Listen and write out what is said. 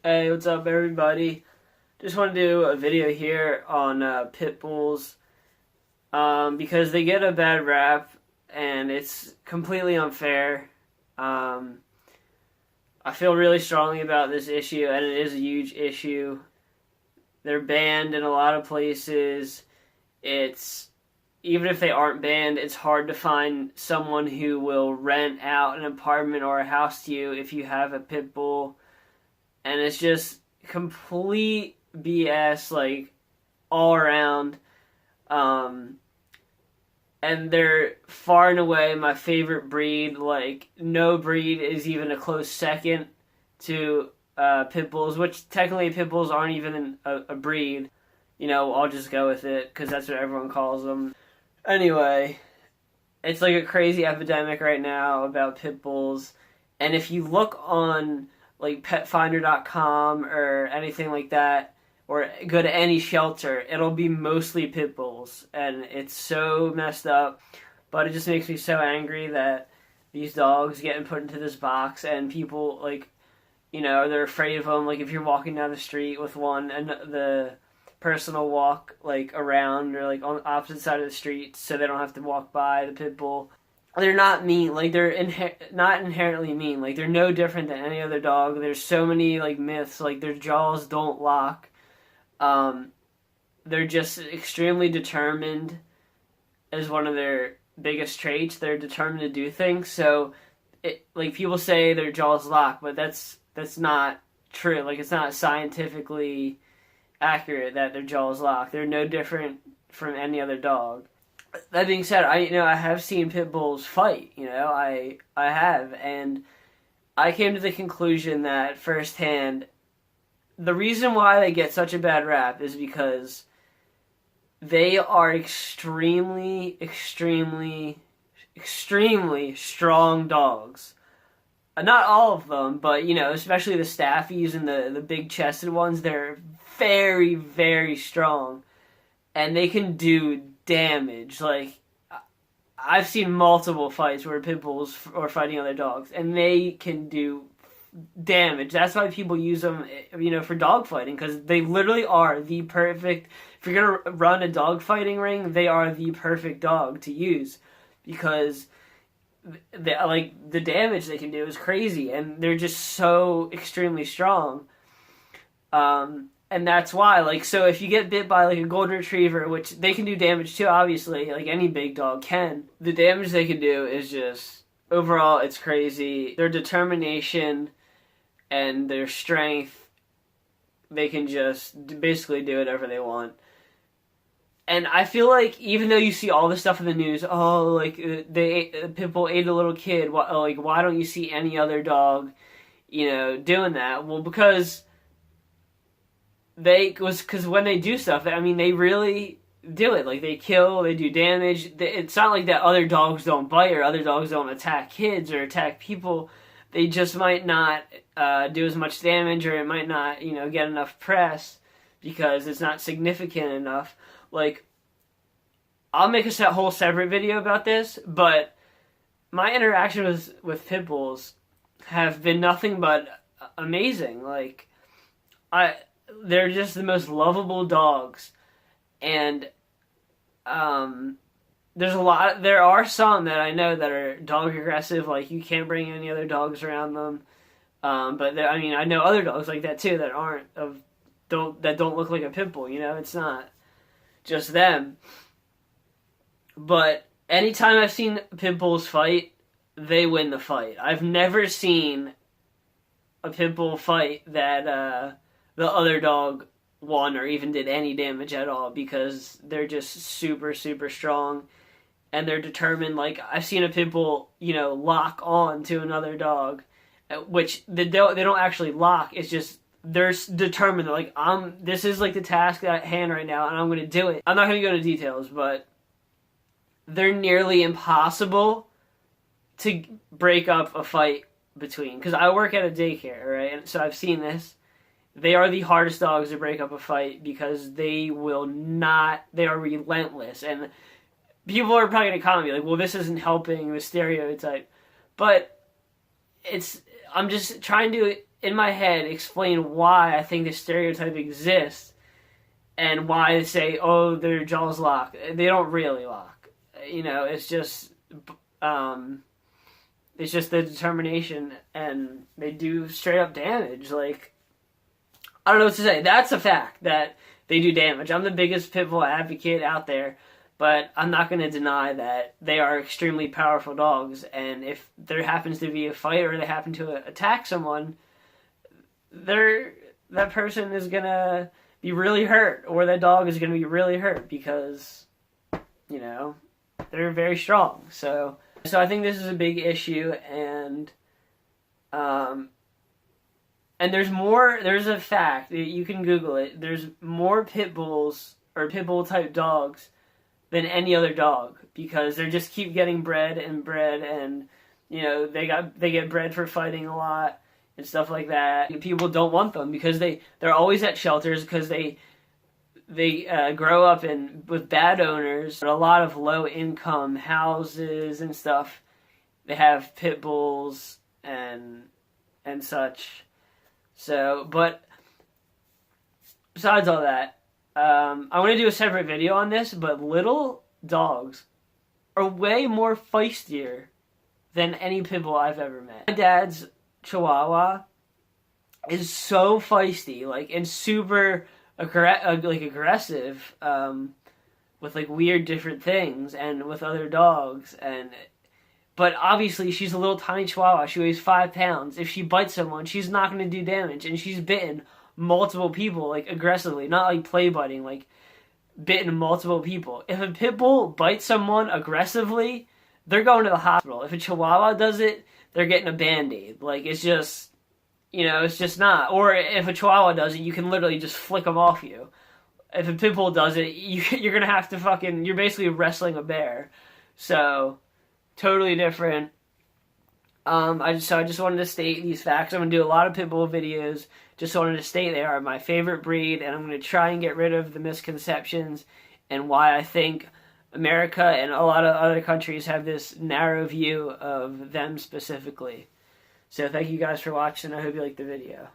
Hey, what's up, everybody? Just want to do a video here on pit bulls because they get a bad rap and it's completely unfair. Um, I feel really strongly about this issue, and it is a huge issue. They're banned in a lot of places. It's Even if they aren't banned, it's hard to find someone who will rent out an apartment or a house to you if you have a pit bull. And it's just complete BS, like, all around. Um, and they're far and away my favorite breed. Like, no breed is even a close second to pit bulls, which technically pit bulls aren't even a breed. I'll just go with it because that's what everyone calls them. Anyway, it's like a crazy epidemic right now about pit bulls. And if you look on like petfinder.com or anything like that, or go to any shelter, it'll be mostly pit bulls. And it's so messed up. But it just makes me so angry that these dogs getting put into this box and people, like, they're afraid of them. Like, if you're walking down the street with one and the person will walk, like, around or, like, on the opposite side of the street so they don't have to walk by the pit bull. They're not mean. Like, they're not inherently mean. Like, they're no different than any other dog. There's so many, like, myths. Like, their jaws don't lock. They're just extremely determined as one of their biggest traits. They're determined to do things. So, like, people say their jaws lock, but that's not true. Like, it's not scientifically accurate that their jaws lock. They're no different from any other dog. That being said, I have seen pit bulls fight. I have, and I came to the conclusion that firsthand, the reason why they get such a bad rap is because they are extremely, extremely, extremely strong dogs. Not all of them, but especially the staffies and the big-chested ones, they're very, very strong, and they can do damage. Like, I've seen multiple fights where pit bulls are fighting other dogs, and they can do damage. That's why people use them, for dog fighting, because they literally are the perfect. If you're gonna run a dog fighting ring, they are the perfect dog to use, because the damage they can do is crazy, and they're just so extremely strong. And that's why, like, so if you get bit by, like, a golden retriever, which they can do damage too, obviously, like any big dog can, the damage they can do is just, overall, it's crazy. Their determination and their strength, they can just basically do whatever they want. And I feel like, even though you see all this stuff in the news, pit bull ate a little kid, why don't you see any other dog, doing that? Well, because when they do stuff, they really do it. Like, they kill, they do damage. It's not like that other dogs don't bite or other dogs don't attack kids or attack people. They just might not do as much damage, or it might not, get enough press because it's not significant enough. Like, I'll make a whole separate video about this, but my interaction with pit bulls have been nothing but amazing. Like, they're just the most lovable dogs, and there are some that I know that are dog aggressive. Like, you can't bring any other dogs around them. But I know other dogs like that too that don't look like a pit bull. It's not just them. But anytime I've seen pit bulls fight, they win the fight. I've never seen a pit bull fight that the other dog won or even did any damage at all, because they're just super, super strong, and they're determined. Like, I've seen a pit bull, lock on to another dog, which they don't actually lock. It's just they're determined. They're like, this is like the task at hand right now, and I'm going to do it. I'm not going to go into details, but they're nearly impossible to break up a fight between. Because I work at a daycare, right? And so I've seen this. They are the hardest dogs to break up a fight because they are relentless. And people are probably going to comment like, well, this isn't helping the stereotype. But I'm just trying to in my head, explain why I think this stereotype exists and why they say, oh, their jaws lock. They don't really lock. You know, it's just the determination, and they do straight up damage. Like, I don't know what to say. That's a fact that they do damage. I'm the biggest pit bull advocate out there, but I'm not going to deny that they are extremely powerful dogs, and if there happens to be a fight or they happen to attack someone, that person is going to be really hurt, or that dog is going to be really hurt because, you know, they're very strong. So I think this is a big issue, and there's a fact, you can Google it, there's more pit bulls or pit bull type dogs than any other dog, because they just keep getting bred, and you know, they get bred for fighting a lot and stuff like that. People don't want them because they're always at shelters, because they grow up with bad owners, a lot of low income houses and stuff. They have pit bulls and such. So, but besides all that, I want to do a separate video on this, but little dogs are way more feistier than any pit bull I've ever met. My dad's Chihuahua is so feisty, like, and super aggressive, with like weird different things and with other dogs, but obviously she's a little tiny Chihuahua. She weighs 5 pounds. If she bites someone, she's not going to do damage, and she's bitten multiple people, like, aggressively, not like play biting, like bitten multiple people. If a pit bull bites someone aggressively, they're going to the hospital. If a Chihuahua does it, they're getting a Band-Aid. Like, it's just, you know, it's just not. Or if a Chihuahua does it, you can literally just flick them off you. If a pit bull does it, you're going to have to you're basically wrestling a bear. So, totally different. I just wanted to state these facts. I'm going to do a lot of pit bull videos. Just wanted to state they are my favorite breed, and I'm going to try and get rid of the misconceptions and why I think America and a lot of other countries have this narrow view of them specifically. So thank you guys for watching. I hope you liked the video.